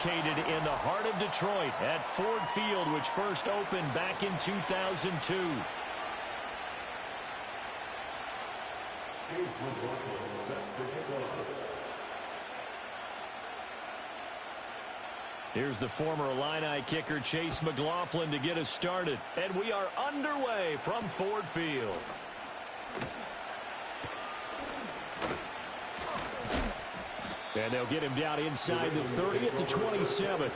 located in the heart of Detroit at Ford Field, which first opened back in 2002. Here's the former Illini kicker Chase McLaughlin to get us started. And we are underway from Ford Field. And they'll get him down inside the 30 at the 27.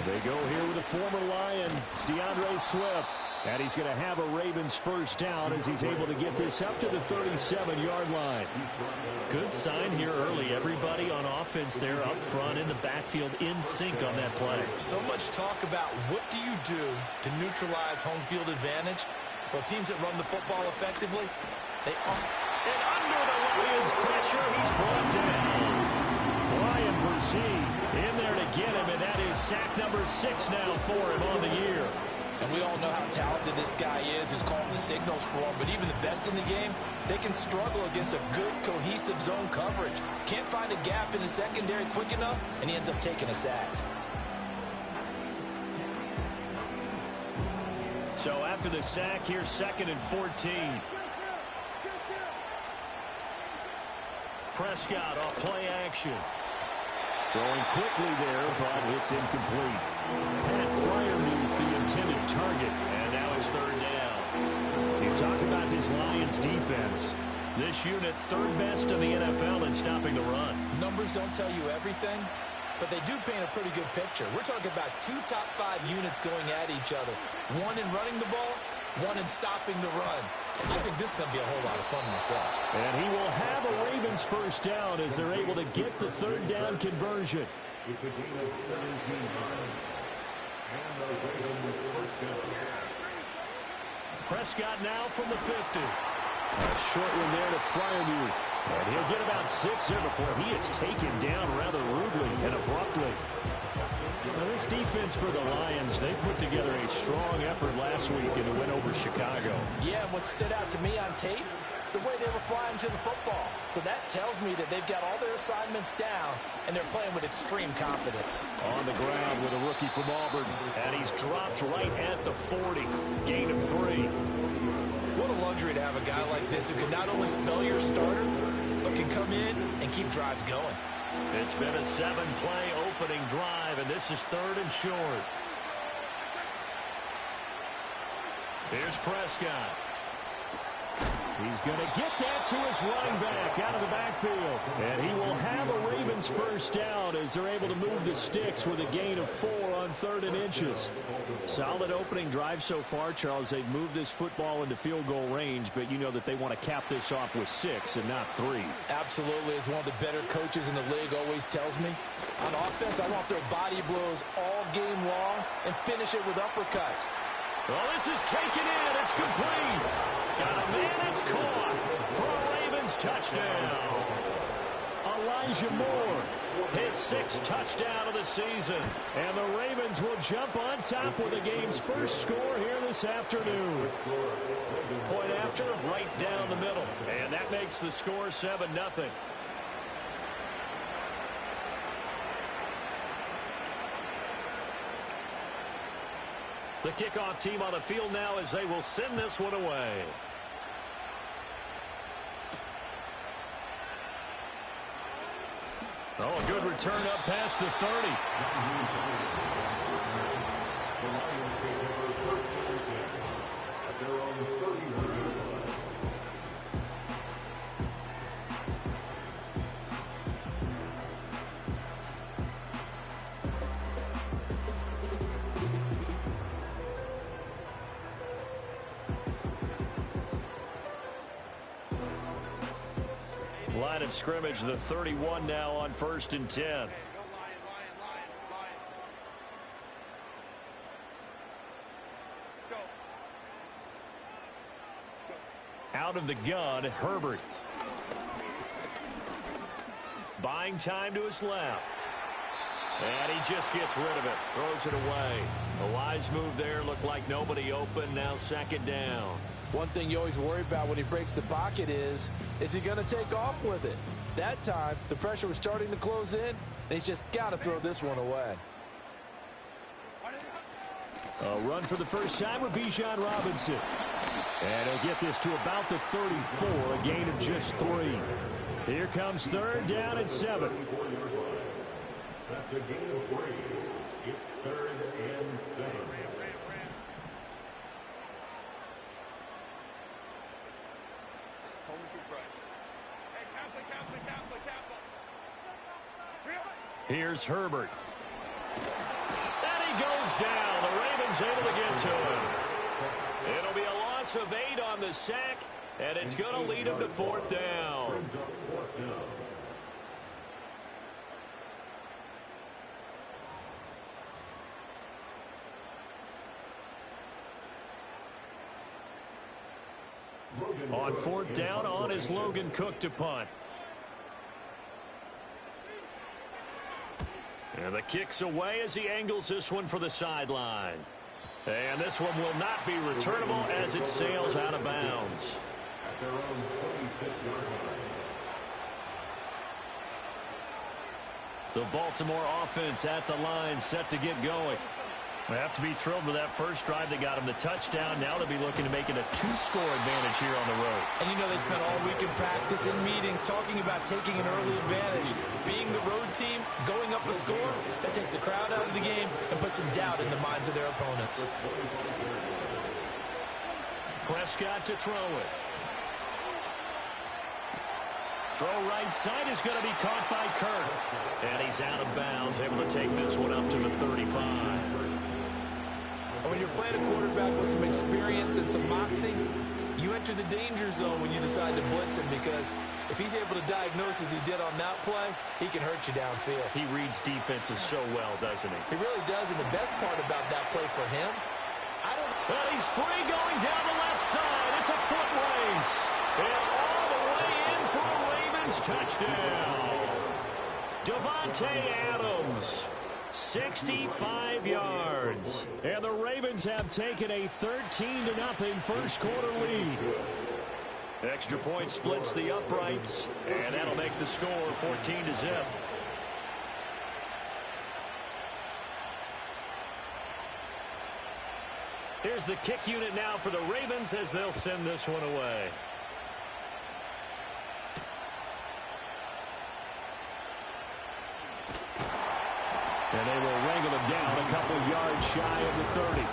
They go here with a former Lion. It's DeAndre Swift. And he's going to have a Ravens first down as he's able to get this up to the 37-yard line. Good sign here early. Everybody on offense there up front in the backfield in sync on that play. So much talk about what do you do to neutralize home field advantage? Well, teams that run the football effectively, they are. And under the Lions' pressure, he's brought down. Brian Brzee in there to get him, and that is sack number 6 now for him on the year. And we all know how talented this guy is, who's calling the signals for him. But even the best in the game, they can struggle against a good, cohesive zone coverage. Can't find a gap in the secondary quick enough, and he ends up taking a sack. So after the sack, here's 2nd and 14. Prescott off play action. Throwing quickly there, but it's incomplete. Pat Freiermuth, the intended target, and now it's 3rd down. You talk about this Lions defense. This unit 3rd best in the NFL in stopping the run. Numbers don't tell you everything, but they do paint a pretty good picture. We're talking about 2 top 5 units going at each other. One in running the ball, one in stopping the run. I think this is going to be a whole lot of fun myself. And he will have a Ravens first down as they're able to get the 3rd down conversion. Prescott now from the 50. A short one there to Freiermuth. And he'll get about 6 there before he is taken down rather rudely and abruptly. Now this defense for the Lions, they put together a strong effort last week in the win over Chicago. Yeah, and what stood out to me on tape, the way they were flying to the football. So that tells me that they've got all their assignments down, and they're playing with extreme confidence. On the ground with a rookie from Auburn, and he's dropped right at the 40. Gain of 3. What a luxury to have a guy like this who can not only spell your starter, but can come in and keep drives going. It's been a 7-play opening drive, and this is 3rd and short. Here's Prescott. He's going to get that to his running back out of the backfield. And he will have a Ravens first down as they're able to move the sticks with a gain of 4 on 3rd and inches. Solid opening drive so far, Charles. They've moved this football into field goal range, but you know that they want to cap this off with 6 and not 3. Absolutely. As one of the better coaches in the league always tells me, on offense, I want their body blows all game long and finish it with uppercuts. Well, this is taken in. It's complete. And it's caught for a Ravens touchdown. Elijah Moore, his 6th touchdown of the season. And the Ravens will jump on top with the game's first score here this afternoon. Point after, right down the middle. And that makes the score 7-0. The kickoff team on the field now as they will send this one away. Oh, a good return up past the 30. Line of scrimmage, the 31 now on 1st and 10. Out of the gun, Herbert. Buying time to his left. And he just gets rid of it. Throws it away. A wise move there. Looked like nobody open. Now second down. One thing you always worry about when he breaks the pocket is he going to take off with it? That time, the pressure was starting to close in, and he's just got to throw this one away. A run for the first time with Bijan Robinson. And he'll get this to about the 34, a gain of just 3. Here comes third down and 7. That's a gain of 3. It's third and 7. Here's Herbert. And he goes down. The Ravens able to get to him. It'll be a loss of 8 on the sack, and it's going to lead him to fourth down. On fourth down, on is Logan Cook to punt. And the kick's away as he angles this one for the sideline. And this one will not be returnable as it sails out of bounds. At their own 26-yard line. The Baltimore offense at the line, set to get going. They have to be thrilled with that first drive that got them the touchdown. Now they'll be looking to make it a 2-score advantage here on the road. And you know they spent all week in practice and meetings talking about taking an early advantage. Being the road team, going up a score, that takes the crowd out of the game and puts some doubt in the minds of their opponents. Prescott to throw it. Throw right side is going to be caught by Kirk. And he's out of bounds, able to take this one up to the 35. And when you're playing a quarterback with some experience and some moxie, you enter the danger zone when you decide to blitz him, because if he's able to diagnose as he did on that play, he can hurt you downfield. He reads defenses so well, doesn't he? He really does, and the best part about that play for him, Well, he's free going down the left side. It's a foot race. And all the way in for a Ravens touchdown. Devontae Adams, 65 yards. And the Ravens have taken a 13-0 first quarter lead. Extra point splits the uprights, and that'll make the score 14-0. Here's the kick unit now for the Ravens as they'll send this one away. And they will wrangle him down a couple yards shy of the 30.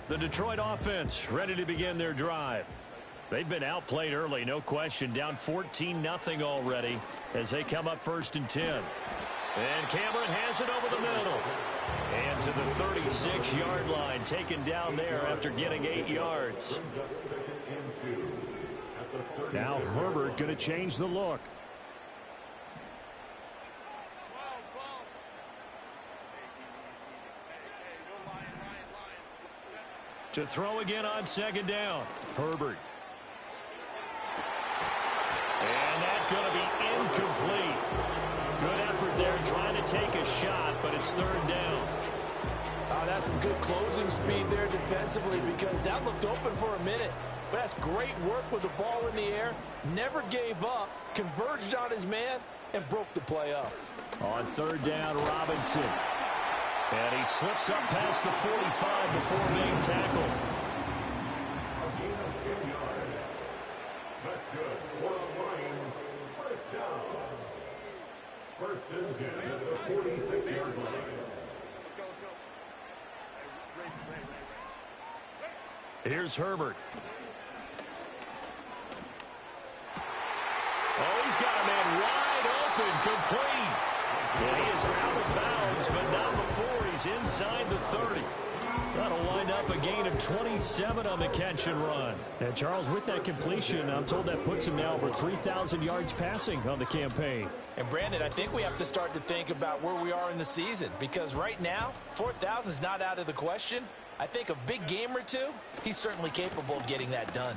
The Detroit offense ready to begin their drive. They've been outplayed early, no question. Down 14-0 already as they come up first and 10. And Cameron has it over the middle. And to the 36-yard line, taken down there after getting 8 yards. Now Herbert going to change the look. To throw again on second down. Herbert. And that's going to be incomplete. Good effort there trying to take a shot, but it's third down. Oh, that's some good closing speed there defensively, because that looked open for a minute. But that's great work with the ball in the air. Never gave up, converged on his man, and broke the play up. On third down, Robinson. And he slips up past the 45 before being tackled. A gain of 10 yards. That's good. For the Lions, first down. First and 10 at the 46-yard line. Here's Herbert. Oh, he's got a man wide open, complete. And he is out of bounds, but not before he's inside the 30. That'll wind up a gain of 27 on the catch and run. And Charles, with that completion, I'm told that puts him now over 3,000 yards passing on the campaign. And Brandon, I think we have to start to think about where we are in the season, because right now, 4,000 is not out of the question. I think a big game or two, he's certainly capable of getting that done.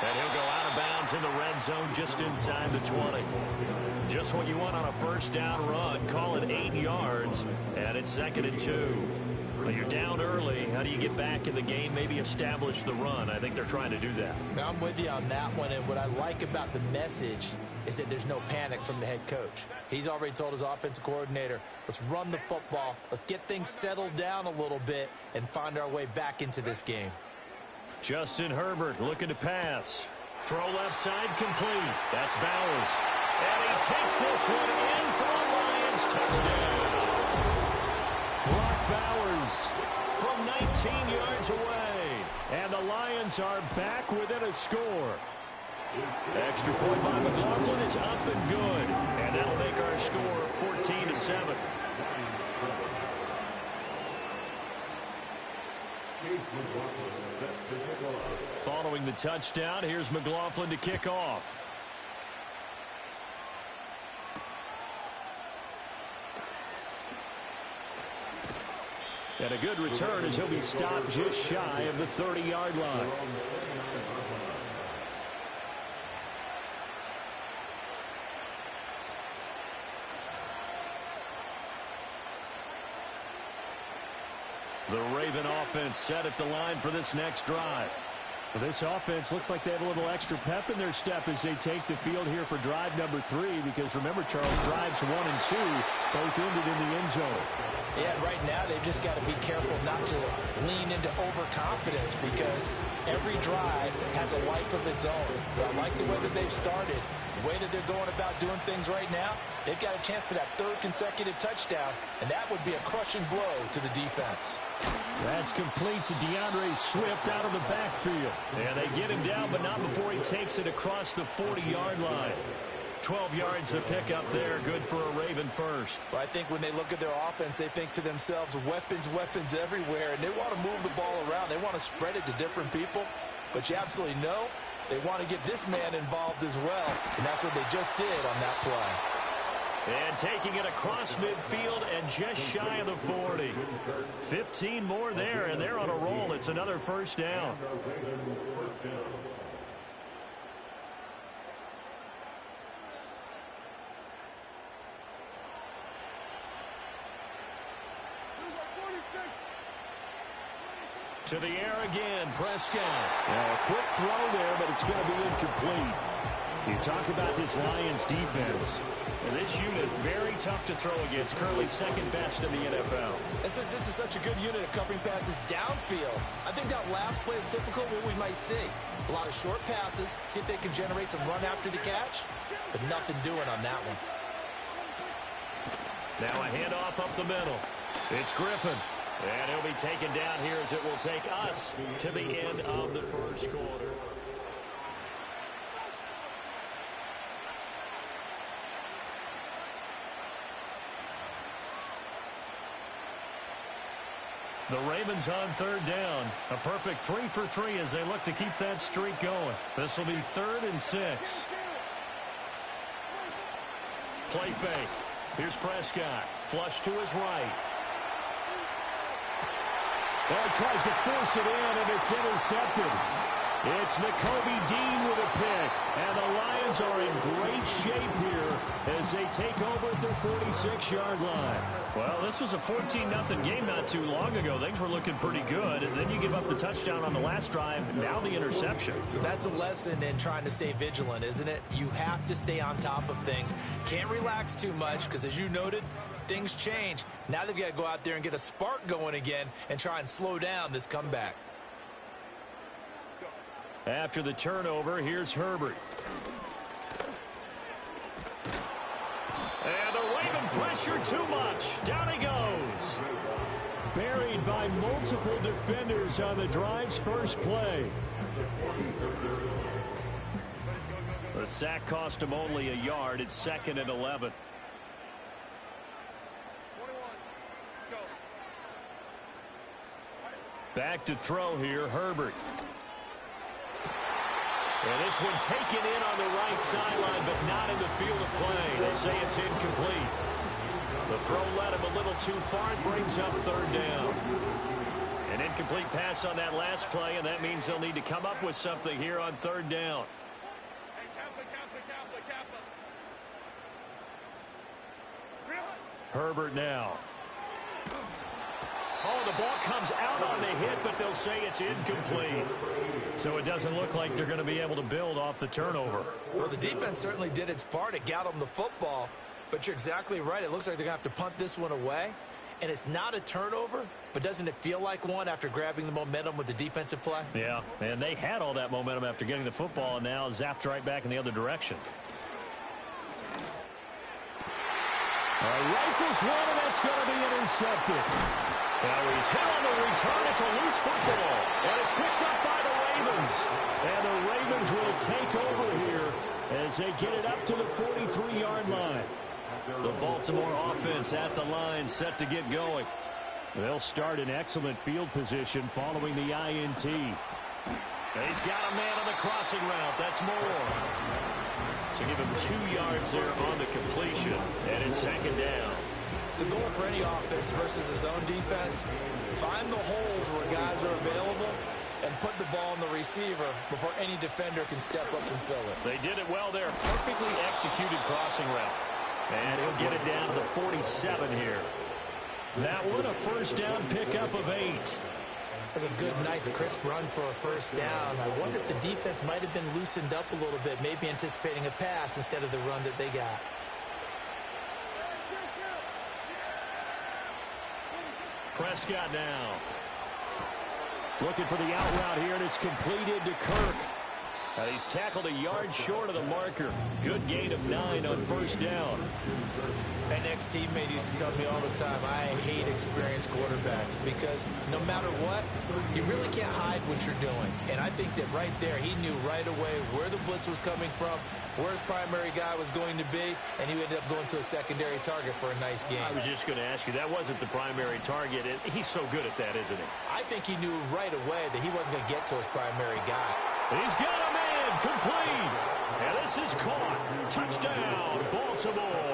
And he'll go out of bounds in the red zone just inside the 20. Just what you want on a first down run. Call it 8 yards, and it's 2nd and 2. Well, you're down early. How do you get back in the game, maybe establish the run? I think they're trying to do that. Now, I'm with you on that one, and what I like about the message is that there's no panic from the head coach. He's already told his offensive coordinator, let's run the football, let's get things settled down a little bit and find our way back into this game. Justin Herbert looking to pass. Throw left side complete. That's Bowers. And he takes this one in for a Lions touchdown. Brock Bowers from 19 yards away. And the Lions are back within a score. Extra point by McLaughlin is up and good. And that'll make our score 14-7. Following the touchdown, here's McLaughlin to kick off. And a good return as he'll be stopped just shy of the 30-yard line. The Raven offense set at the line for this next drive. Well, this offense looks like they have a little extra pep in their step as they take the field here for drive number 3, because remember, Charles, drives 1 and 2 both ended in the end zone. Yeah, right now they've just got to be careful not to lean into overconfidence, because every drive has a life of its own. But I like the way that they've started, the way that they're going about doing things right now. They've got a chance for that 3rd consecutive touchdown, and that would be a crushing blow to the defense. That's complete to DeAndre Swift out of the backfield. And they get him down, but not before he takes it across the 40-yard line. 12 yards to pick up there. Good for a Raven first. Well, I think when they look at their offense, they think to themselves, weapons, weapons everywhere, and they want to move the ball around. They want to spread it to different people, but you absolutely know they want to get this man involved as well, and that's what they just did on that play. And taking it across midfield and just shy of the 40. 15 more there, and they're on a roll. It's another first down. To the air again, Prescott. Now, a quick throw there, but it's going to be incomplete. You talk about this Lions defense. And this unit, very tough to throw against. Currently 2nd best in the NFL. This is such a good unit of covering passes downfield. I think that last play is typical of what we might see. A lot of short passes, see if they can generate some run after the catch, but nothing doing on that one. Now a handoff up the middle. It's Griffin. And he'll be taken down here as it will take us to the end of the first quarter. The Ravens on 3rd down. A perfect 3 for 3 as they look to keep that streak going. This will be 3rd and 6. Play fake. Here's Prescott. Flush to his right. Well, tries to force it in, and it's intercepted. It's Nakobe Dean with a pick. And the Lions are in great shape here as they take over at their 46-yard line. Well, this was a 14-0 game not too long ago. Things were looking pretty good. And then you give up the touchdown on the last drive. Now the interception. So that's a lesson in trying to stay vigilant, isn't it? You have to stay on top of things. Can't relax too much because, as you noted, things change. Now they've got to go out there and get a spark going again and try and slow down this comeback. After the turnover, here's Herbert. And the Raven pressure too much. Down he goes. Buried by multiple defenders on the drive's first play. The sack cost him only a yard. It's 2nd and 11. Back to throw here, Herbert. And this one taken in on the right sideline, but not in the field of play. They say it's incomplete. The throw led him a little too far and brings up third down. An incomplete pass on that last play, and that means they'll need to come up with something here on third down. Herbert now. Oh, the ball comes out on the hit, but they'll say it's incomplete. So it doesn't look like they're going to be able to build off the turnover. Well, the defense certainly did its part. It got them the football, but you're exactly right. It looks like they're going to have to punt this one away. And it's not a turnover, but doesn't it feel like one after grabbing the momentum with the defensive play? Yeah, and they had all that momentum after getting the football, and now zapped right back in the other direction. Rifles one, and that's going to be intercepted. Now he's hit on the return. It's a loose football, and it's picked up by the Ravens. And the Ravens will take over here as they get it up to the 43-yard line. The Baltimore offense at the line, set to get going. They'll start in excellent field position following the INT. He's got a man on the crossing route. That's more. So give him 2 yards there on the completion, and it's second down. The goal for any offense versus his own defense, find the holes where guys are available and put the ball in the receiver before any defender can step up and fill it. They did it well there. Perfectly executed crossing route. And he'll get it down to the 47 here. That one a first down pickup of 8. That's a good, nice, crisp run for a first down. I wonder if the defense might have been loosened up a little bit, maybe anticipating a pass instead of the run that they got. Prescott now. Looking for the out route here, and it's completed to Kirk. And he's tackled a yard short of the marker. Good gain of 9 on first down. An ex-teammate used to tell me all the time, I hate experienced quarterbacks because no matter what, you really can't hide what you're doing. And I think that right there, he knew right away where the blitz was coming from, where his primary guy was going to be, and he ended up going to a secondary target for a nice game. I was just going to ask you, that wasn't the primary target. And he's so good at that, isn't he? I think he knew right away that he wasn't going to get to his primary guy. He's got a man complete. And this is caught. Touchdown, Baltimore.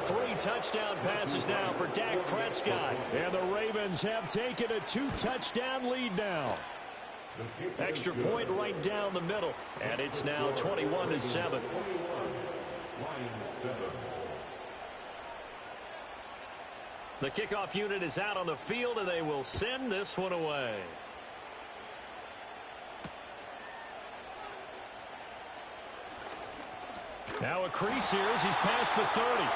3 touchdown passes now for Dak Prescott. And the Ravens have taken a 2-touchdown lead now. Extra point right down the middle. And it's now 21-7. The kickoff unit is out on the field, and they will send this one away. Now a crease here as he's past the 30.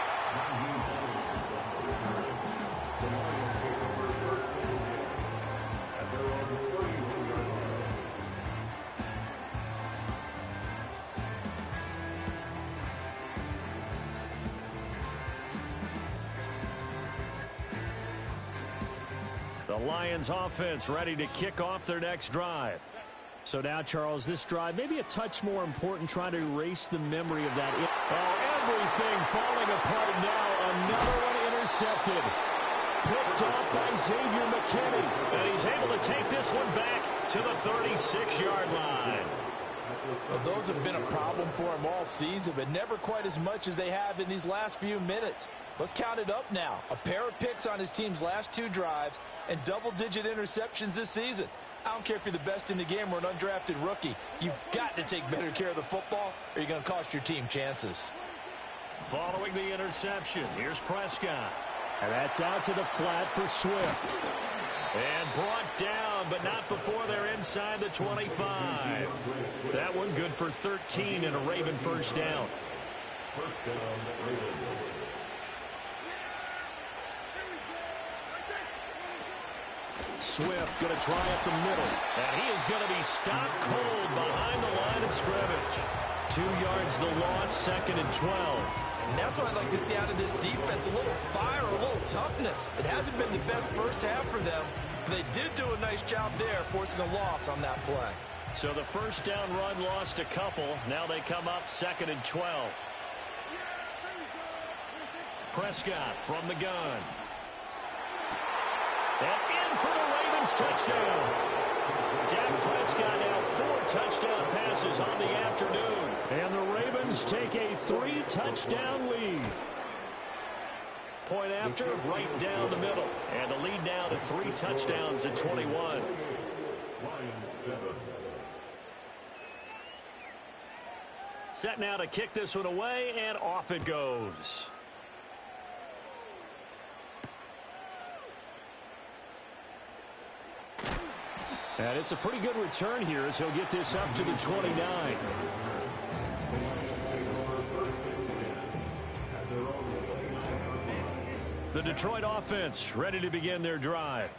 The Lions offense ready to kick off their next drive. So now, Charles, this drive maybe a touch more important, trying to erase the memory of that. Oh, everything falling apart now. Another one intercepted. Picked off by Xavier McKinney. And he's able to take this one back to the 36-yard line. Well, those have been a problem for him all season, but never quite as much as they have in these last few minutes. Let's count it up now. A pair of picks on his team's last 2 drives and double-digit interceptions this season. I don't care if you're the best in the game or an undrafted rookie. You've got to take better care of the football or you're going to cost your team chances. Following the interception, here's Prescott. And that's out to the flat for Swift. And brought down, but not before they're inside the 25. That one good for 13 and a Raven first down. Swift going to try up the middle. And he is going to be stopped cold behind the line of scrimmage. 2 yards the loss, 2nd and 12. And that's what I'd like to see out of this defense. A little fire, a little toughness. It hasn't been the best first half for them, but they did do a nice job there, forcing a loss on that play. So the first down run lost a couple. Now they come up 2nd and 12. Prescott from the gun. And in for the Ravens touchdown. Dak Prescott now 4 touchdown passes on the afternoon. And the Ravens take a 3-touchdown lead. Point after, right down the middle. And the lead now to 3 touchdowns at 21. Set now to kick this one away, and off it goes. And it's a pretty good return here as he'll get this up to the 29. The Detroit offense ready to begin their drive.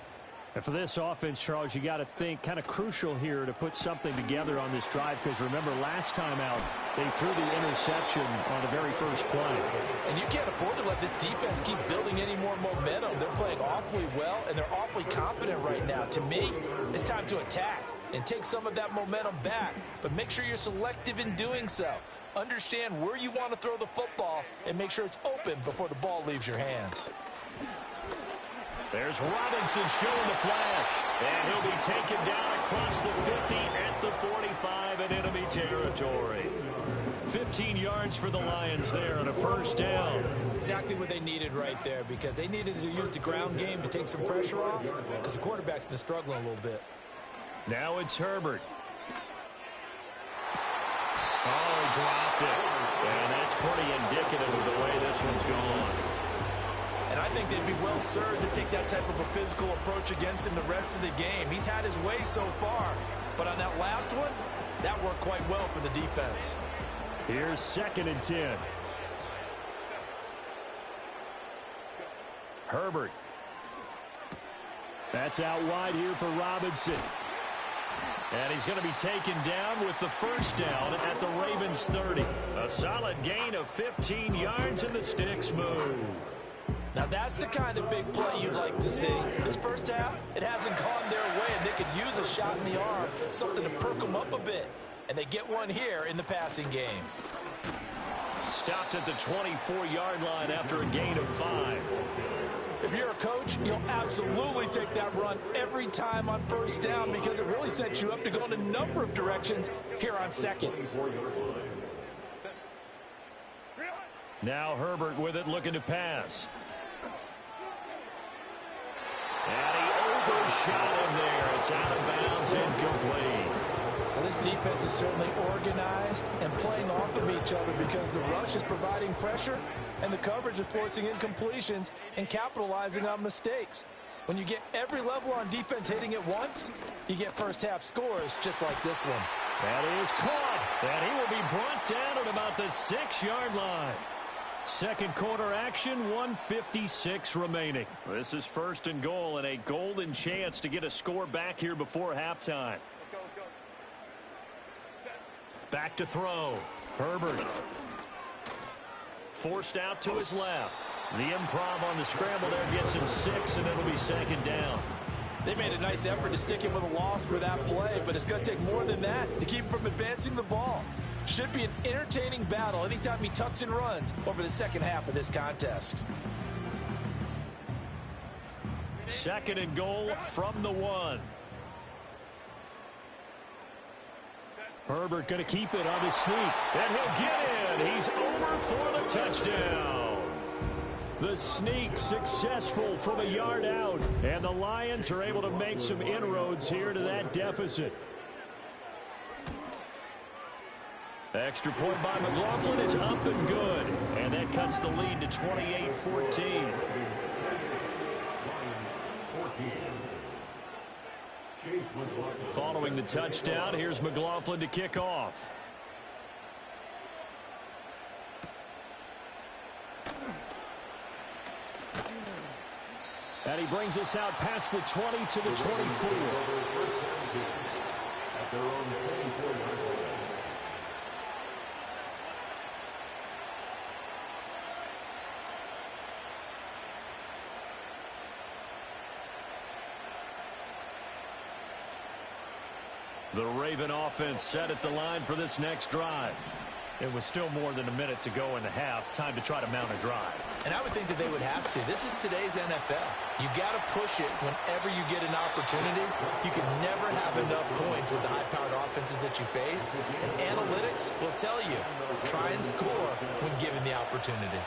And for this offense, Charles, you got to think kind of crucial here to put something together on this drive, because remember last time out they threw the interception on the very first play. And you can't afford to let this defense keep building any more momentum. They're playing awfully well, and they're awfully confident right now. To me, it's time to attack and take some of that momentum back, but make sure you're selective in doing so. Understand where you want to throw the football and make sure it's open before the ball leaves your hands. There's Robinson showing the flash, and he'll be taken down across the 50 at the 45 in enemy territory. 15 yards for the Lions there on a first down. Exactly what they needed right there, because they needed to use the ground game to take some pressure off, because the quarterback's been struggling a little bit. Now it's Herbert. Oh, he dropped it. And that's pretty indicative of the way this one's gone. And I think they'd be well served to take that type of a physical approach against him the rest of the game. He's had his way so far, but on that last one, that worked quite well for the defense. Here's 2nd and 10. Herbert. That's out wide here for Robinson. And he's going to be taken down with the first down at the Ravens 30. A solid gain of 15 yards, and the sticks move. Now that's the kind of big play you'd like to see. This first half, it hasn't gone their way, and they could use a shot in the arm, something to perk them up a bit. And they get one here in the passing game. Stopped at the 24-yard line after a gain of 5. If you're a coach, you'll absolutely take that run every time on first down, because it really sets you up to go in a number of directions here on second. Now Herbert with it, looking to pass. And he overshot him there. It's out of bounds, incomplete. Well, this defense is certainly organized and playing off of each other, because the rush is providing pressure and the coverage is forcing incompletions and capitalizing on mistakes. When you get every level on defense hitting at once, you get first half scores just like this one. That is caught, and he will be brought down at about the 6-yard line. Second quarter action, 1:56 remaining. This is 1st and goal, and a golden chance to get a score back here before halftime. Back to throw. Herbert. Forced out to his left. The improv on the scramble there gets him 6, and it'll be 2nd down. They made a nice effort to stick him with a loss for that play, but it's going to take more than that to keep him from advancing the ball. Should be an entertaining battle anytime he tucks and runs over the second half of this contest. 2nd and goal from the 1. Herbert going to keep it on the sneak, and he'll get in. He's over for the touchdown. The sneak successful from a yard out, and the Lions are able to make some inroads here to that deficit. Extra point by McLaughlin is up and good, and that cuts the lead to 28-14. Following the touchdown, here's McLaughlin to kick off. And he brings us out past the 20 to the 24. The Raven offense set at the line for this next drive. It was still more than a minute to go in the half. Time to try to mount a drive. And I would think that they would have to. This is today's NFL. You got to push it whenever you get an opportunity. You can never have enough points with the high-powered offenses that you face. And analytics will tell you, try and score when given the opportunity.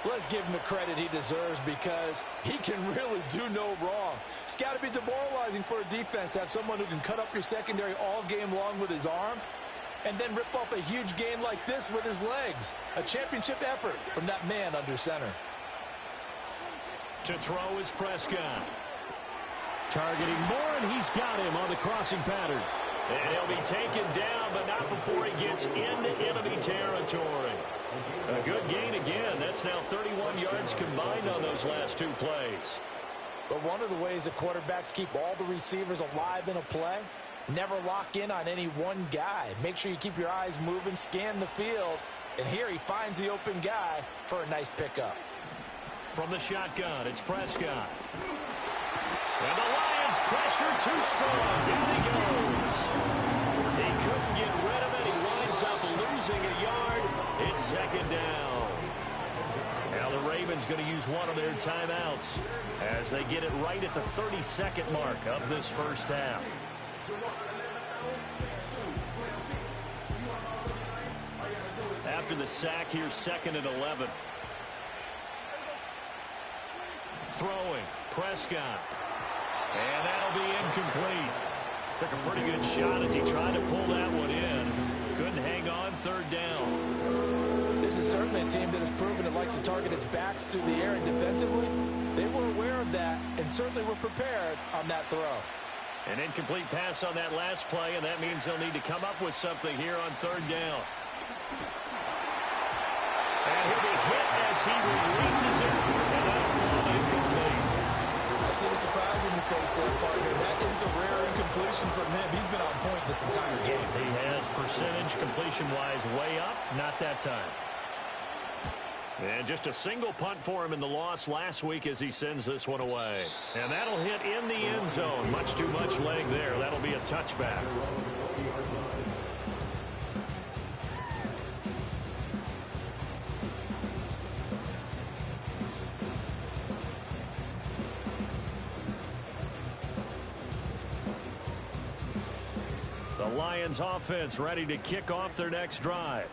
Let's give him the credit he deserves because he can really do no wrong. It's got to be demoralizing for a defense to have someone who can cut up your secondary all game long with his arm and then rip off a huge gain like this with his legs. A championship effort from that man under center. To throw is Prescott. Targeting Moore, and he's got him on the crossing pattern. And he'll be taken down, but not before he gets into enemy territory. A good gain again. That's now 31 yards combined on those last two plays. But one of the ways that quarterbacks keep all the receivers alive in a play, never lock in on any one guy. Make sure you keep your eyes moving, scan the field, and here he finds the open guy for a nice pickup. From the shotgun, it's Prescott. And the Lions pressure too strong. Down he goes. He couldn't get rid of it. He winds up losing a yard. It's second down. Now the Ravens going to use one of their timeouts as they get it right at the 32nd mark of this first half. After the sack, here's 2nd and 11. Throwing, Prescott. And that'll be incomplete. Took a pretty good shot as he tried to pull that one in. Couldn't hang on, 3rd down. This is certainly a team that has proven it likes to target its backs through the air and defensively. They were aware of that and certainly were prepared on that throw. An incomplete pass on that last play, and that means they'll need to come up with something here on 3rd down. And he'll be hit as he releases it, and that'll fall incomplete. I see the surprise in your face there, partner. That is a rare incompletion from him. He's been on point this entire game. He has percentage completion-wise way up, not that time. And just a single punt for him in the loss last week as he sends this one away. And that'll hit in the end zone. Much too much leg there. That'll be a touchback. The Lions offense ready to kick off their next drive.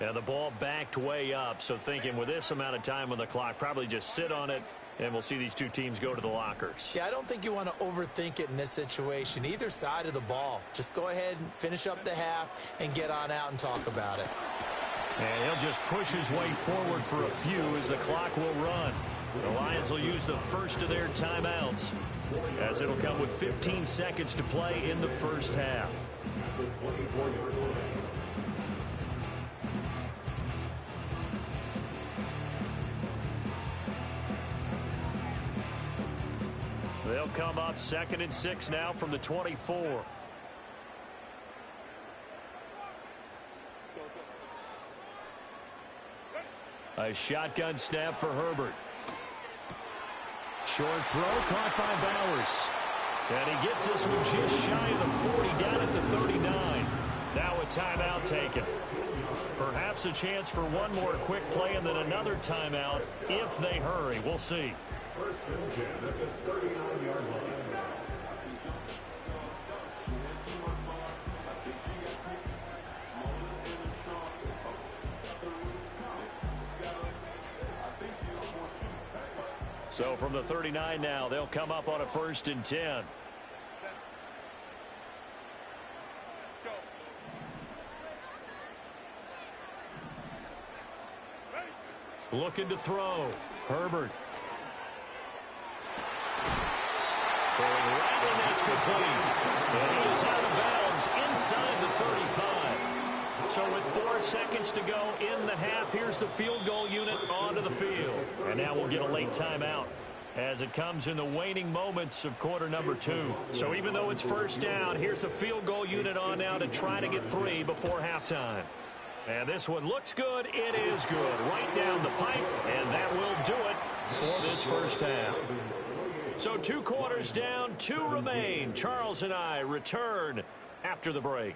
And the ball backed way up, so thinking with this amount of time on the clock, probably just sit on it, and we'll see these two teams go to the lockers. Yeah, I don't think you want to overthink it in this situation. Either side of the ball. Just go ahead and finish up the half and get on out and talk about it. And he'll just push his way forward for a few as the clock will run. The Lions will use the first of their timeouts as it'll come with 15 seconds to play in the first half. They'll come up 2nd and 6 now from the 24. A shotgun snap for Herbert. Short throw caught by Bowers. And he gets this one just shy of the 40, down at the 39. Now a timeout taken. Perhaps a chance for one more quick play and then another timeout if they hurry. We'll see. 1st and 10 at the 39-yard line. So from the 39 now, they'll come up on a 1st and 10. Looking to throw. Herbert. Throwing right, and that's complete. And he is out of bounds inside the 35. So with 4 seconds to go in the half, here's the field goal unit onto the field. And now we'll get a late timeout as it comes in the waning moments of quarter number 2. So even though it's 1st down, here's the field goal unit on now to try to get 3 before halftime. And this one looks good. It is good. Right down the pipe, and that will do it for this first half. So 2 quarters down, 2 remain. Charles and I return after the break.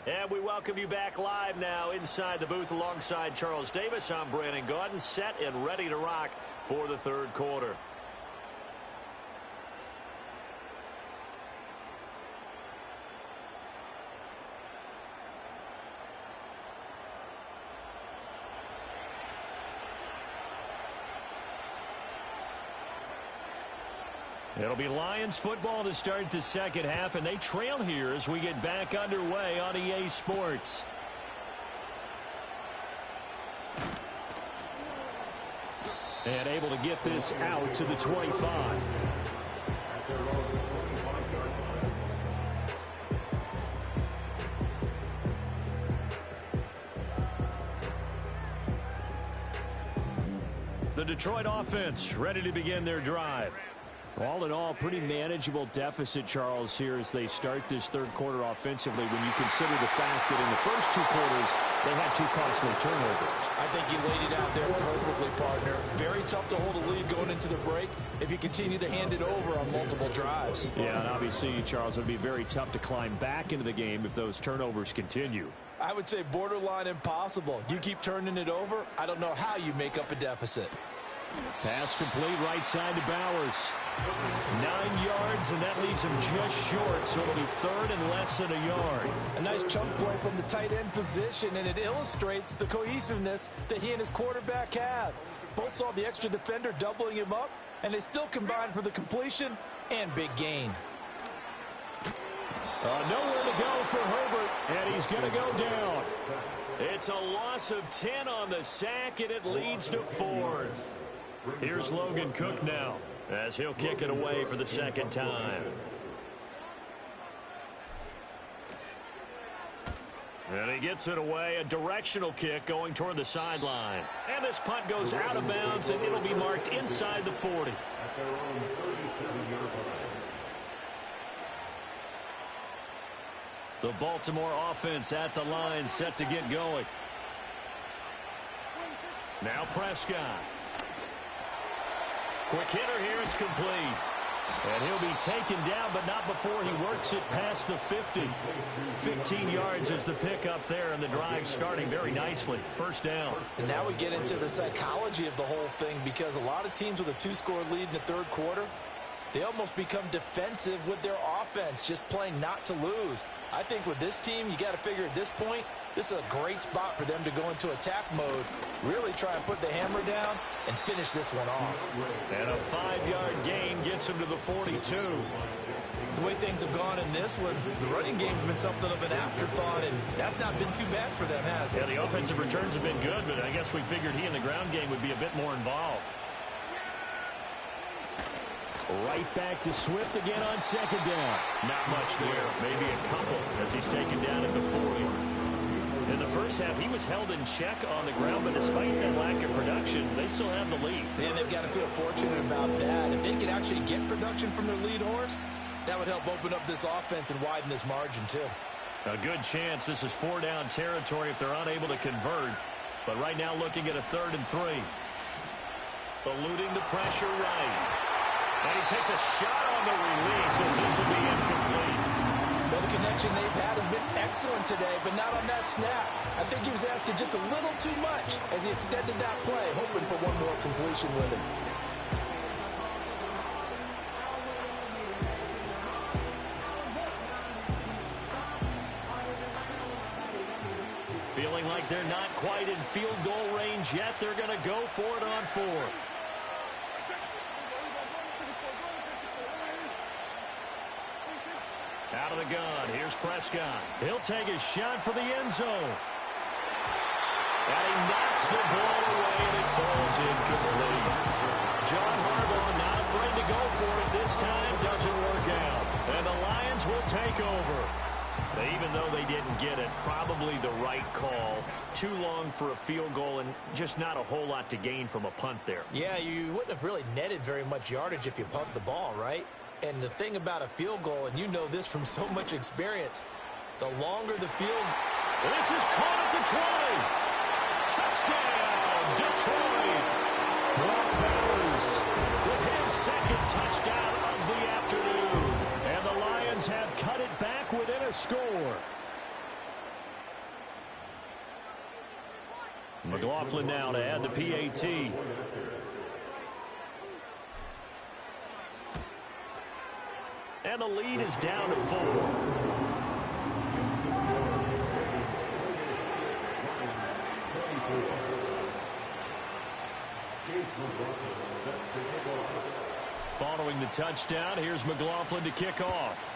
And we welcome you back live now inside the booth alongside Charles Davis. I'm Brandon Gaudin, set and ready to rock for the third quarter. It'll be Lions football to start the second half, and they trail here as we get back underway on EA Sports. And able to get this out to the 25. The Detroit offense ready to begin their drive. All in all, pretty manageable deficit, Charles, here as they start this third quarter offensively when you consider the fact that in the first two quarters, they had two costly turnovers. I think you laid it out there perfectly, partner. Very tough to hold a lead going into the break if you continue to hand it over on multiple drives. Yeah, and obviously, Charles, it would be very tough to climb back into the game if those turnovers continue. I would say borderline impossible. You keep turning it over, I don't know how you make up a deficit. Pass complete right side to Bowers. 9 yards, and that leaves him just short, so it'll be third and less than a yard. A nice chunk play from the tight end position, and it illustrates the cohesiveness that he and his quarterback have. Both saw the extra defender doubling him up, and they still combined for the completion and big gain. Nowhere to go for Herbert, and he's going to go down. It's a loss of 10 on the sack, and it leads to fourth. Here's Logan Cook now, as he'll kick it away for the second time. And he gets it away, a directional kick going toward the sideline. And this punt goes out of bounds, and it'll be marked inside the 40. The Baltimore offense at the line, set to get going. Now Prescott. Quick hitter here, it's complete. And he'll be taken down, but not before he works it past the 50. 15 yards is the pickup there, and the drive starting very nicely. First down. And now we get into the psychology of the whole thing, because a lot of teams with a two-score lead in the third quarter, they almost become defensive with their offense, just playing not to lose. I think with this team, you got to figure at this point, this is a great spot for them to go into attack mode, really try and put the hammer down and finish this one off. And a 5-yard gain gets him to the 42. The way things have gone in this one, the running game's been something of an afterthought, and that's not been too bad for them, has it? Yeah, the offensive returns have been good, but I guess we figured he in the ground game would be a bit more involved. Right back to Swift again on second down. Not much there, maybe a couple as he's taken down at the 40. In the first half, he was held in check on the ground, but despite that lack of production, they still have the lead. And they've got to feel fortunate about that. If they could actually get production from their lead horse, that would help open up this offense and widen this margin too. A good chance this is 4-down territory if they're unable to convert. But right now looking at a 3rd and 3. Eluding the pressure right. And he takes a shot on the release as this will be incomplete. Well, the connection they've had has been excellent today, but not on that snap. I think he was asking just a little too much as he extended that play, hoping for one more completion with it. Feeling like they're not quite in field goal range yet. They're going to go for it on 4th. Out of the gun, here's Prescott. He'll take a shot for the end zone. And he knocks the ball away, and it falls incomplete. John Harbaugh not afraid to go for it this time. Doesn't work out. And the Lions will take over. Even though they didn't get it, probably the right call. Too long for a field goal and just not a whole lot to gain from a punt there. Yeah, you wouldn't have really netted very much yardage if you pumped the ball, right? And the thing about a field goal, and you know this from so much experience, the longer the field... This is caught at the 20. Touchdown, Detroit. Brock Bowers with his second touchdown of the afternoon. And the Lions have cut it back within a score. McLaughlin now to add the PAT. And the lead is down to 4. Following the touchdown, here's McLaughlin to kick off.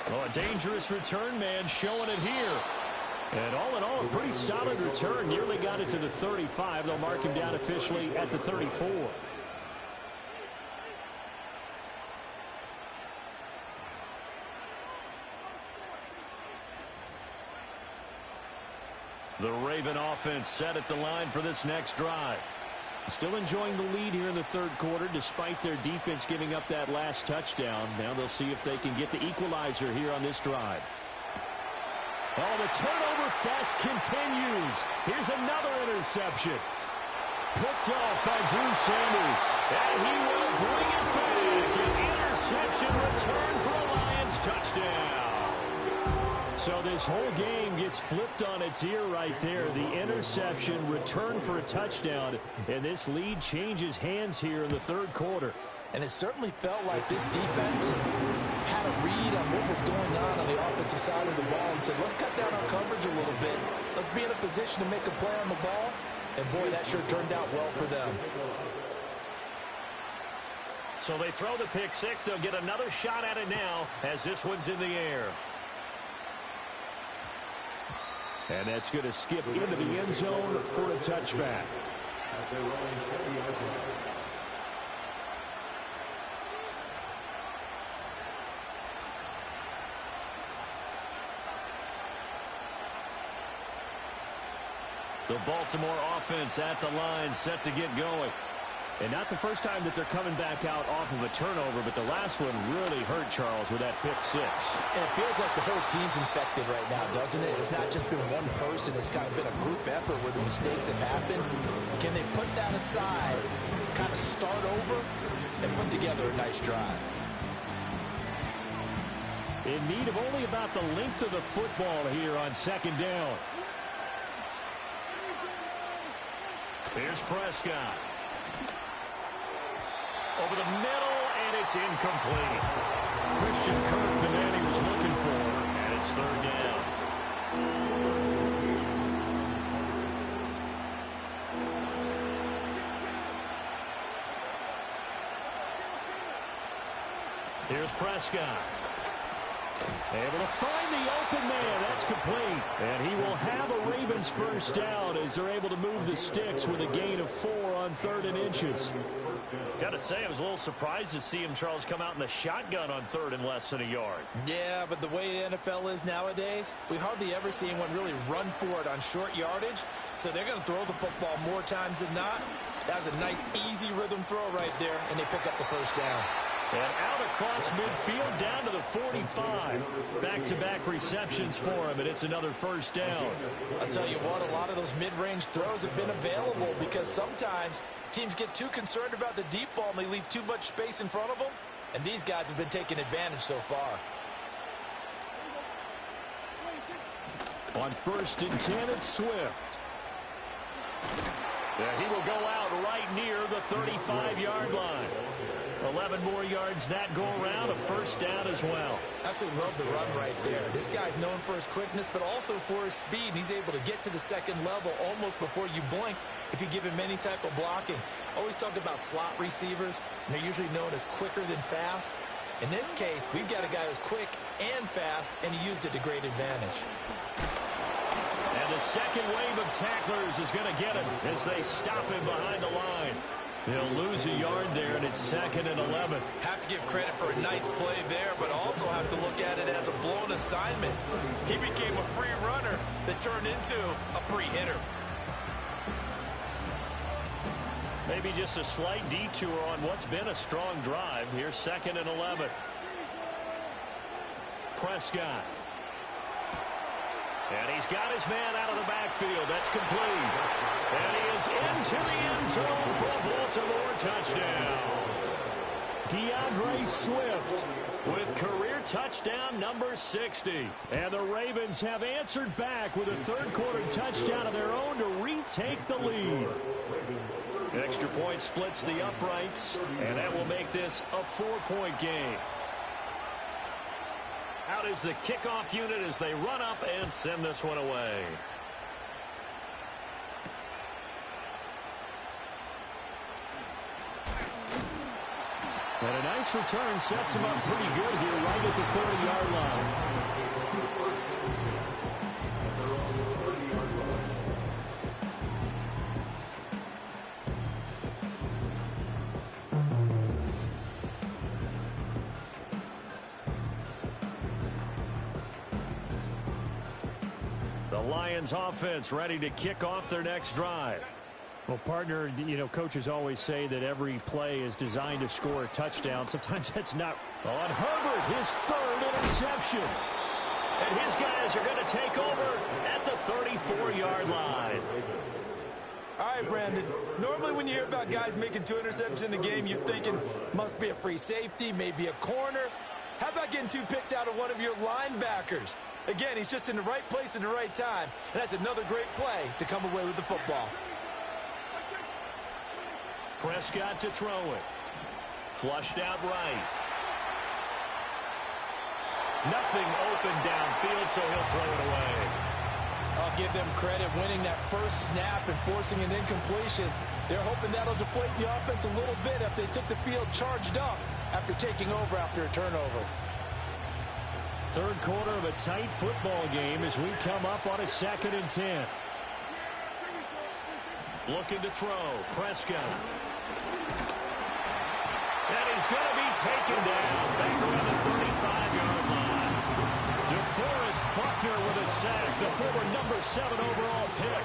Oh, a dangerous return man showing it here. And all in all, a pretty solid return. Nearly got it to the 35. They'll mark him down officially at the 34. The Raven offense set at the line for this next drive. Still enjoying the lead here in the third quarter despite their defense giving up that last touchdown. Now they'll see if they can get the equalizer here on this drive. Oh, the turnover fest continues. Here's another interception. Picked off by Drew Sanders. And he will bring it back. An interception return for a Lions touchdown. So this whole game gets flipped on its ear right there. The interception, return for a touchdown, and this lead changes hands here in the third quarter. And it certainly felt like this defense had a read on what was going on the offensive side of the ball and said, let's cut down our coverage a little bit. Let's be in a position to make a play on the ball. And, boy, that sure turned out well for them. So they throw the pick six. They'll get another shot at it now as this one's in the air. And that's going to skip into the end zone for a touchback. The Baltimore offense at the line, set to get going. And not the first time that they're coming back out off of a turnover, but the last one really hurt Charles with that pick six. And it feels like the whole team's infected right now, doesn't it? It's not just been one person. It's kind of been a group effort where the mistakes have happened. Can they put that aside, kind of start over, and put together a nice drive? In need of only about the length of the football here on second down. Here's Prescott. Over the middle, and it's incomplete. Christian Kirk, the man he was looking for, and it's third down. Here's Prescott. Able to find the open man. That's complete. And he will have a Ravens first down as they're able to move the sticks with a gain of 4 on 3rd and inches. Got to say, I was a little surprised to see him, Charles, come out in the shotgun on 3rd and less than a yard. Yeah, but the way the NFL is nowadays, we hardly ever see anyone really run for it on short yardage. So they're going to throw the football more times than not. That was a nice, easy rhythm throw right there, and they pick up the first down. And out across midfield down to the 45. Back-to-back receptions for him, and it's another first down. I'll tell you what, a lot of those mid-range throws have been available because sometimes teams get too concerned about the deep ball and they leave too much space in front of them. And these guys have been taking advantage so far. On 1st and 10, it's Swift. Yeah, he will go out right near the 35-yard line. 11 more yards that go around, a first down as well. Absolutely love the run right there. This guy's known for his quickness, but also for his speed. He's able to get to the second level almost before you blink if you give him any type of blocking. Always talk about slot receivers, and they're usually known as quicker than fast. In this case, we've got a guy who's quick and fast, and he used it to great advantage. And the second wave of tacklers is going to get him as they stop him behind the line. He'll lose a yard there, and it's 2nd and 11. Have to give credit for a nice play there, but also have to look at it as a blown assignment. He became a free runner that turned into a free hitter. Maybe just a slight detour on what's been a strong drive. Here's 2nd and 11. Prescott. And he's got his man out of the backfield. That's complete. And he is into the end zone for a Baltimore touchdown. DeAndre Swift with career touchdown number 60. And the Ravens have answered back with a third-quarter touchdown of their own to retake the lead. Extra point splits the uprights, and that will make this a 4-point game. Out is the kickoff unit as they run up and send this one away. And a nice return sets him up pretty good here right at the 30-yard line. The Lions offense ready to kick off their next drive. Well, partner, you know, coaches always say that every play is designed to score a touchdown. Sometimes that's not. On Herbert, his third interception. And his guys are going to take over at the 34-yard line. All right, Brandon. Normally when you hear about guys making 2 interceptions in the game, you're thinking must be a free safety, maybe a corner. How about getting 2 picks out of one of your linebackers? Again, he's just in the right place at the right time, and that's another great play to come away with the football. Prescott to throw it. Flushed out right. Nothing open downfield, so he'll throw it away. I'll give them credit winning that first snap and forcing an incompletion. They're hoping that'll deflate the offense a little bit if they took the field charged up after taking over after a turnover. Third quarter of a tight football game as we come up on a 2nd and 10. Looking to throw. Prescott. And he's going to be taken down back around the 35-yard line. DeForest Buckner with a sack, the former number 7 overall pick.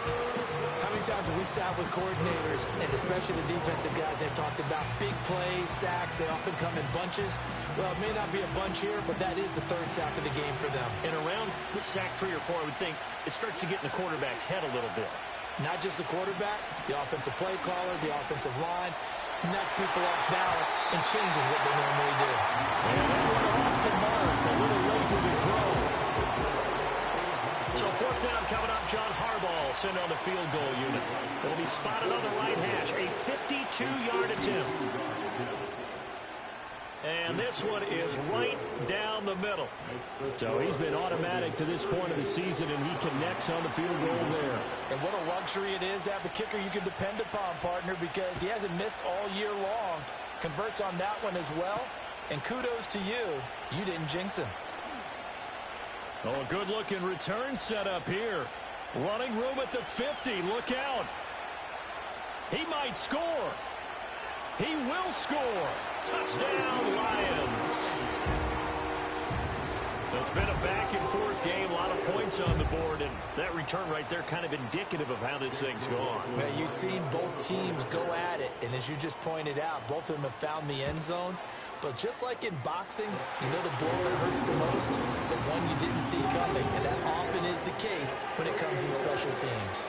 How many times have we sat with coordinators, and especially the defensive guys, they've talked about big plays, sacks. They often come in bunches. Well, it may not be a bunch here, but that is the 3rd sack of the game for them. And around sack 3 or 4, I would think it starts to get in the quarterback's head a little bit. Not just the quarterback, the offensive play caller, the offensive line, knocks people off balance and changes what they normally do. And that one off the mark, a little late with the throw. So 4th down coming up. John Harbaugh sent on the field goal unit. It'll be spotted on the right hash, a 52-yard attempt. And this one is right down the middle. So he's been automatic to this point of the season, and he connects on the field goal there. And what a luxury it is to have a kicker you can depend upon, partner, because he hasn't missed all year long. Converts on that one as well. And kudos to you. You didn't jinx him. Oh, a good-looking return set up here. Running room at the 50. Look out. He might score. He will score. Touchdown, Lions. It's been a back-and-forth game, a lot of points on the board, and that return right there kind of indicative of how this thing's gone. Yeah, you've seen both teams go at it, and as you just pointed out, both of them have found the end zone. But just like in boxing, you know the blow that hurts the most? The one you didn't see coming, and that often is the case when it comes in special teams.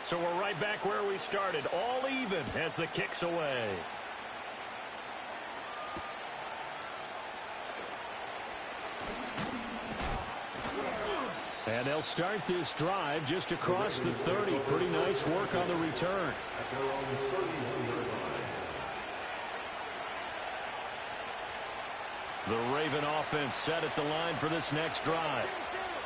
So we're right back where we started, all even as the kick's away. And they'll start this drive just across the 30. Pretty nice work on the return. The Raven offense set at the line for this next drive.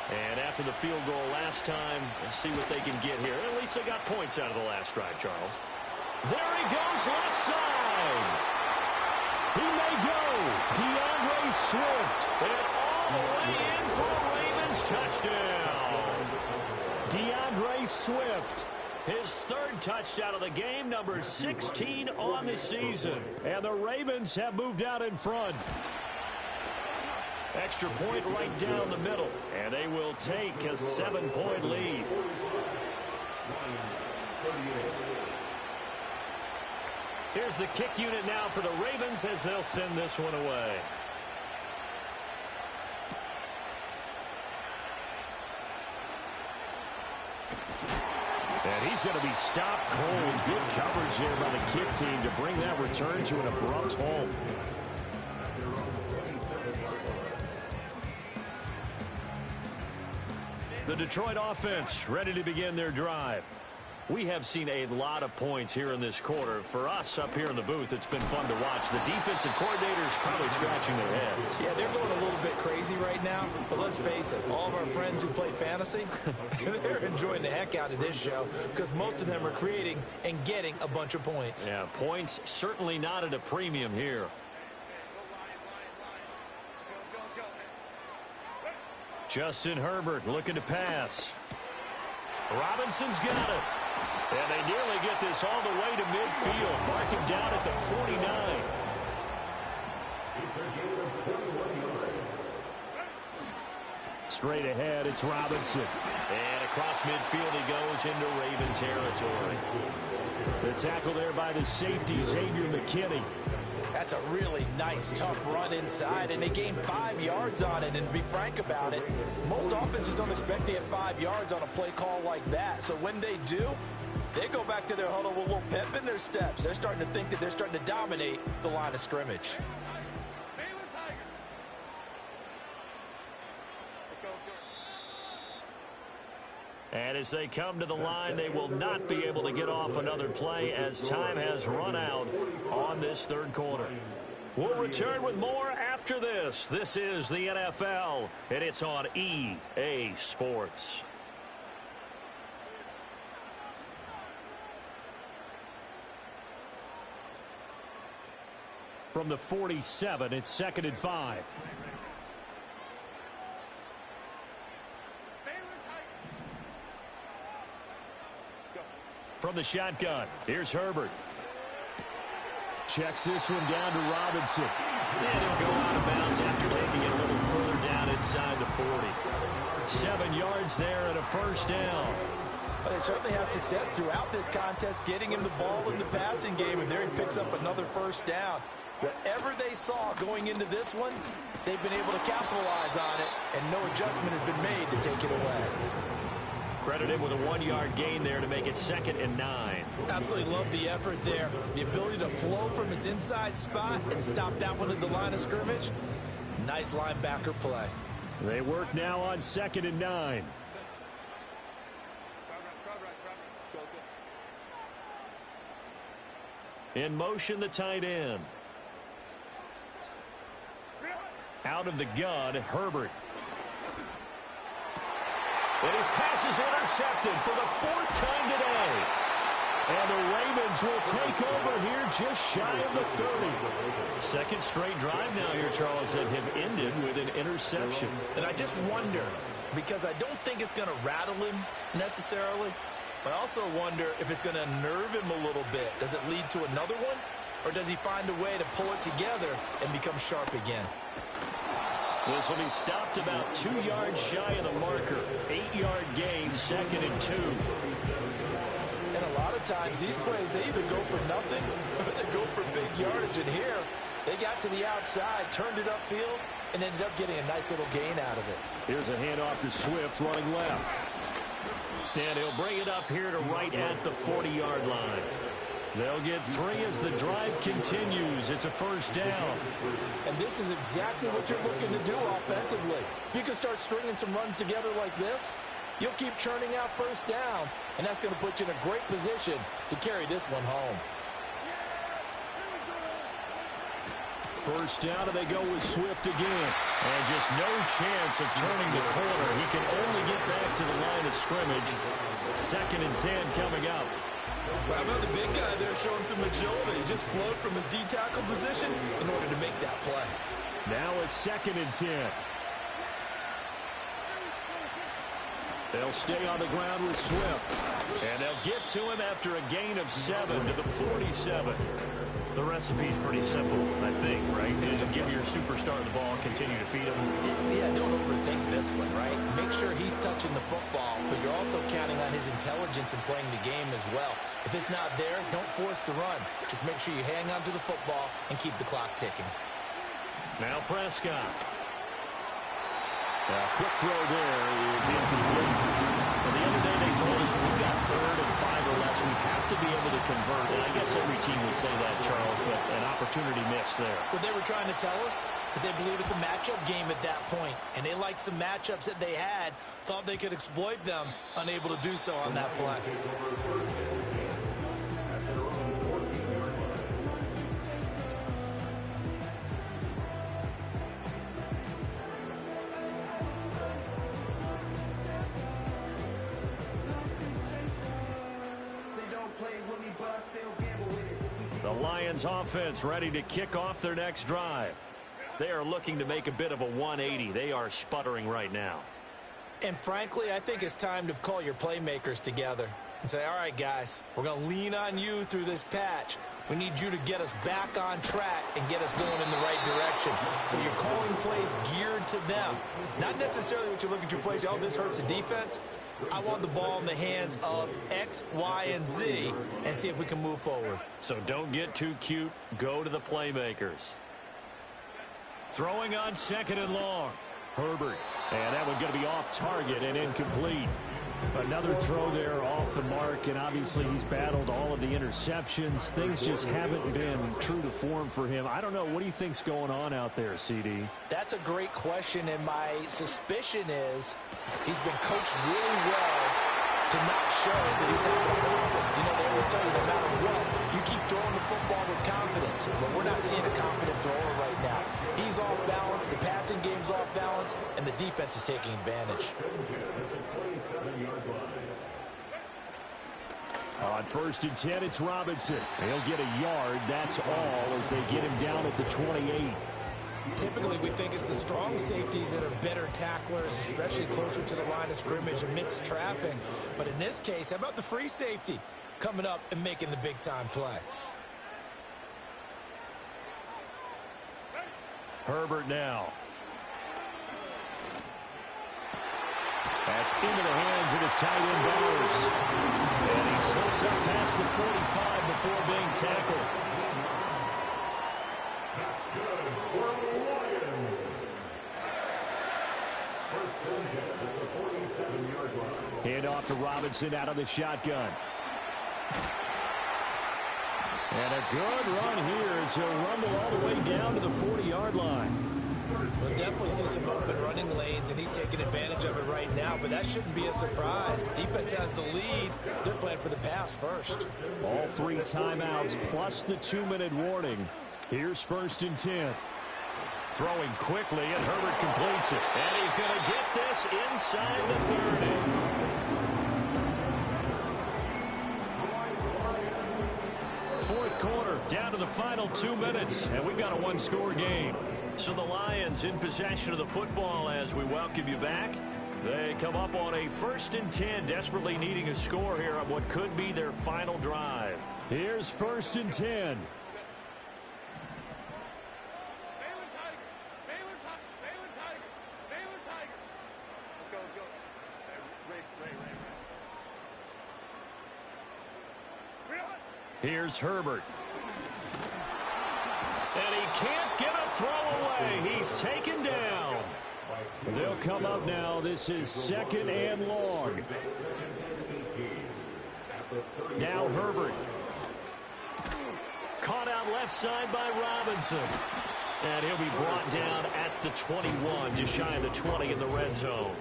And after the field goal last time, let's see what they can get here. At least they got points out of the last drive, Charles. There he goes, left side. He may go. DeAndre Swift. And all the way in for a Ravens touchdown. DeAndre Swift. His 3rd touchdown of the game, number 16 on the season. And the Ravens have moved out in front. Extra point right down the middle. And they will take a 7-point lead. Here's the kick unit now for the Ravens as they'll send this one away. And he's He's going to be stopped cold. Good coverage there by the kick team to bring that return to an abrupt halt. The Detroit offense ready to begin their drive. We have seen a lot of points here in this quarter. For us up here in the booth, it's been fun to watch. The defensive coordinators probably scratching their heads. Yeah, they're going a little bit crazy right now. But let's face it, all of our friends who play fantasy, they're enjoying the heck out of this show because most of them are creating and getting a bunch of points. Yeah, points certainly not at a premium here. Justin Herbert looking to pass. Robinson's got it. And they nearly get this all the way to midfield. Mark him down at the 49. Straight ahead, it's Robinson. And across midfield he goes into Raven territory. The tackle there by the safety, Xavier McKinney. That's a really nice, tough run inside, and they gained 5 yards on it. And to be frank about it, most offenses don't expect to get 5 yards on a play call like that. So when they do, they go back to their huddle with a little pep in their steps. They're starting to think that they're starting to dominate the line of scrimmage. And as they come to the line, they will not be able to get off another play as time has run out on this third quarter. We'll return with more after this. This is the NFL, and it's on EA Sports. From the 47, it's 2nd and 5. From the shotgun, here's Herbert. Checks this one down to Robinson. And he'll go out of bounds after taking it a little further down inside the 40. 7 yards there and a first down. Well, they certainly had success throughout this contest getting him the ball in the passing game, and there he picks up another first down. Whatever they saw going into this one, they've been able to capitalize on it, and no adjustment has been made to take it away. Credited with a 1-yard gain there to make it 2nd and 9. Absolutely love the effort there. The ability to flow from his inside spot and stop that one at the line of scrimmage. Nice linebacker play. They work now on 2nd and 9. In motion, the tight end. Out of the gun, Herbert. And his pass is intercepted for the 4th time today. And the Ravens will take over here just shy of the 30. Second straight drive now here, Charles, that have ended with an interception. And I just wonder, because I don't think it's going to rattle him necessarily, but I also wonder if it's going to unnerve him a little bit. Does it lead to another one? Or does he find a way to pull it together and become sharp again? This will be stopped about 2 yards shy of the marker. 8-yard gain, 2nd and 2. And a lot of times these plays, they either go for nothing or they go for big yardage. And here, they got to the outside, turned it upfield, and ended up getting a nice little gain out of it. Here's a handoff to Swift running left. And he'll bring it up here to right at the 40-yard line. They'll get 3 as the drive continues. It's a first down. And this is exactly what you're looking to do offensively. If you can start stringing some runs together like this, you'll keep churning out first downs, and that's going to put you in a great position to carry this one home. First down, and they go with Swift again. And just no chance of turning the corner. He can only get back to the line of scrimmage. 2nd and 10 coming up. Well, how about the big guy there showing some agility? He just flowed from his D-tackle position in order to make that play. Now a 2nd and 10. They'll stay on the ground with Swift. And they'll get to him after a gain of 7 to the 47. The recipe's pretty simple, I think, right? Just give your superstar the ball, continue to feed him. Yeah, don't overthink this one, right? Make sure he's touching the football, but you're also counting on his intelligence in playing the game as well. If it's not there, don't force the run. Just make sure you hang on to the football and keep the clock ticking. Now Prescott. A quick throw there is incomplete. Well, the other day they told us when we've got 3rd and 5 or less, we have to be able to convert. And I guess every team would say that, Charles, but an opportunity missed there. What they were trying to tell us is they believe it's a matchup game at that point, and they liked some matchups that they had, thought they could exploit them, unable to do so on that play. The Lions offense ready to kick off their next drive. They are looking to make a bit of a 180. They are sputtering right now. And frankly, I think it's time to call your playmakers together and say, all right, guys, we're going to lean on you through this patch. We need you to get us back on track and get us going in the right direction. So you're calling plays geared to them. Not necessarily what you look at your plays, oh, this hurts the defense. I want the ball in the hands of X, Y, and Z and see if we can move forward. So don't get too cute. Go to the playmakers. Throwing on 2nd and long. Herbert. And that one going to be off target and incomplete. Another throw there off the mark, and obviously he's battled all of the interceptions. Things just haven't been true to form for him. I don't know. What do you think's going on out there, CD? That's a great question, and my suspicion is he's been coached really well to not show that he's having a problem. You know, they always tell you no matter what, you keep throwing the football with confidence. But we're not seeing a confident thrower right now. He's off balance, the passing game's off balance, and the defense is taking advantage. On 1st and 10, it's Robinson. He'll get a yard. That's all as they get him down at the 28. Typically, we think it's the strong safeties that are better tacklers, especially closer to the line of scrimmage amidst traffic. But in this case, how about the free safety coming up and making the big-time play? Herbert now. That's into the hands of his tight end Bowers. And he slips up past the 45 before being tackled. That's good for the Lions. First and 10 at the 47-yard line. Hand off to Robinson out of the shotgun. And a good run here as he'll rumble all the way down to the 40-yard line. We'll definitely see some open running lanes, and he's taking advantage of it right now, but that shouldn't be a surprise. Defense has the lead. They're playing for the pass first. All 3 timeouts plus the 2-minute warning. Here's 1st and 10. Throwing quickly, and Herbert completes it. And he's going to get this inside the 30. Fourth quarter, down to the final 2 minutes, and we've got a 1-score game. So the Lions in possession of the football as we welcome you back. They come up on a 1st and 10, desperately needing a score here on what could be their final drive. Here's 1st and 10. Here's Herbert. And he can't get a throw away. He's taken down. They'll come up now. This is 2nd and long. Now Herbert. Caught out left side by Robinson. And he'll be brought down at the 21, just shy of the 20 in the red zone.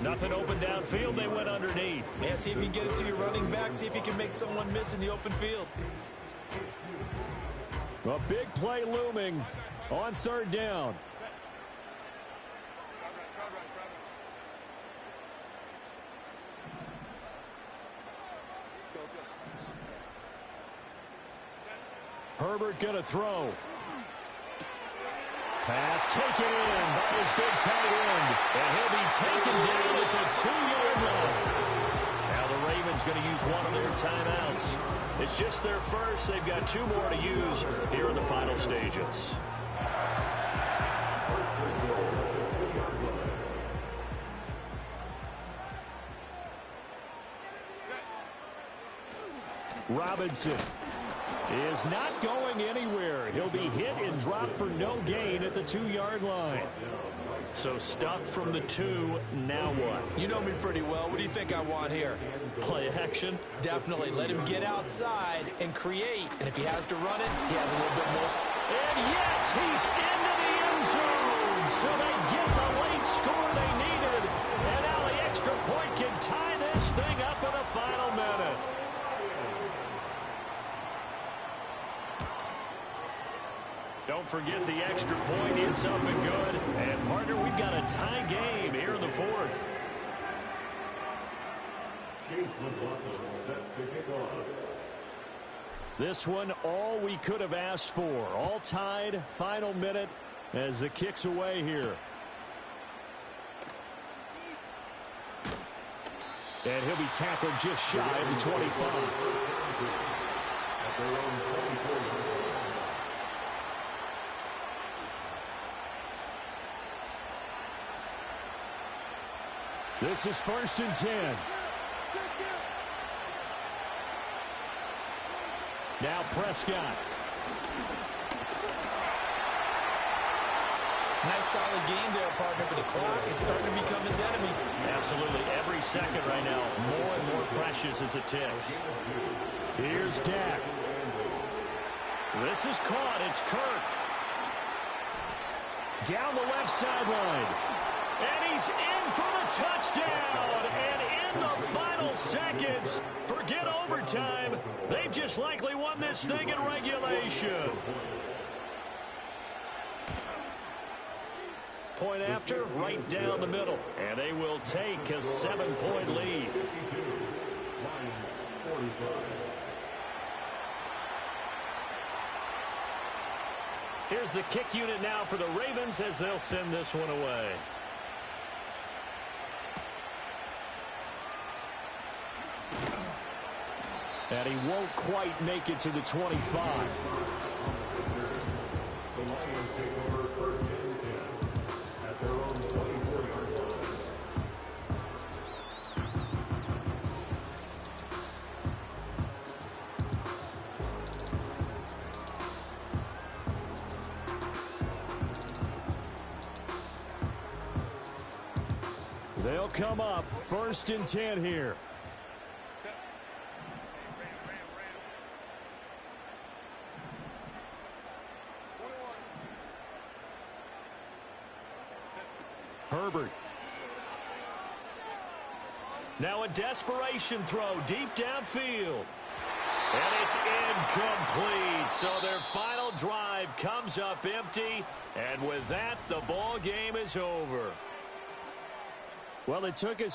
Nothing open downfield. They went underneath. Yeah, see if you can get it to your running back. See if you can make someone miss in the open field. A big play looming on 3rd down. Herbert gonna throw. Pass taken in by his big tight end. And he'll be taken down at the 2-yard line. Now the Ravens going to use one of their timeouts. It's just their first. They've got 2 more to use here in the final stages. Robinson is not going anywhere. He'll be hit and dropped for no gain at the 2-yard line. So stuffed from the 2, now what? You know me pretty well. What do you think I want here? Play action? Definitely. Let him get outside and create. And if he has to run it, he has a little bit more. And yes, he's into the end zone. So they get the late score they needed. And now the extra point can tie this thing up in the final minute. Don't forget the extra point. It's up and good. And, partner, we've got a tie game here in the 4th. This one, all we could have asked for. All tied, final minute as the kick's away here. And he'll be tackled just shy of the 25. This is 1st and 10. Now Prescott. Nice solid game there, partner, but the clock is starting to become his enemy. Absolutely. Every second right now, more and more precious as it ticks. Here's Dak. This is caught. It's Kirk. Down the left sideline. And he's in for the touchdown. And in the final seconds, forget overtime. They've just likely won this thing in regulation. Point after, right down the middle. And they will take a 7-point lead. Here's the kick unit now for the Ravens as they'll send this one away. And he won't quite make it to the 25. The Lions take over 1st and 10 at their own 24-yard line. They'll come up 1st and 10 here. Herbert. Now a desperation throw deep downfield. And it's incomplete. So their final drive comes up empty. And with that, the ball game is over. Well, it took us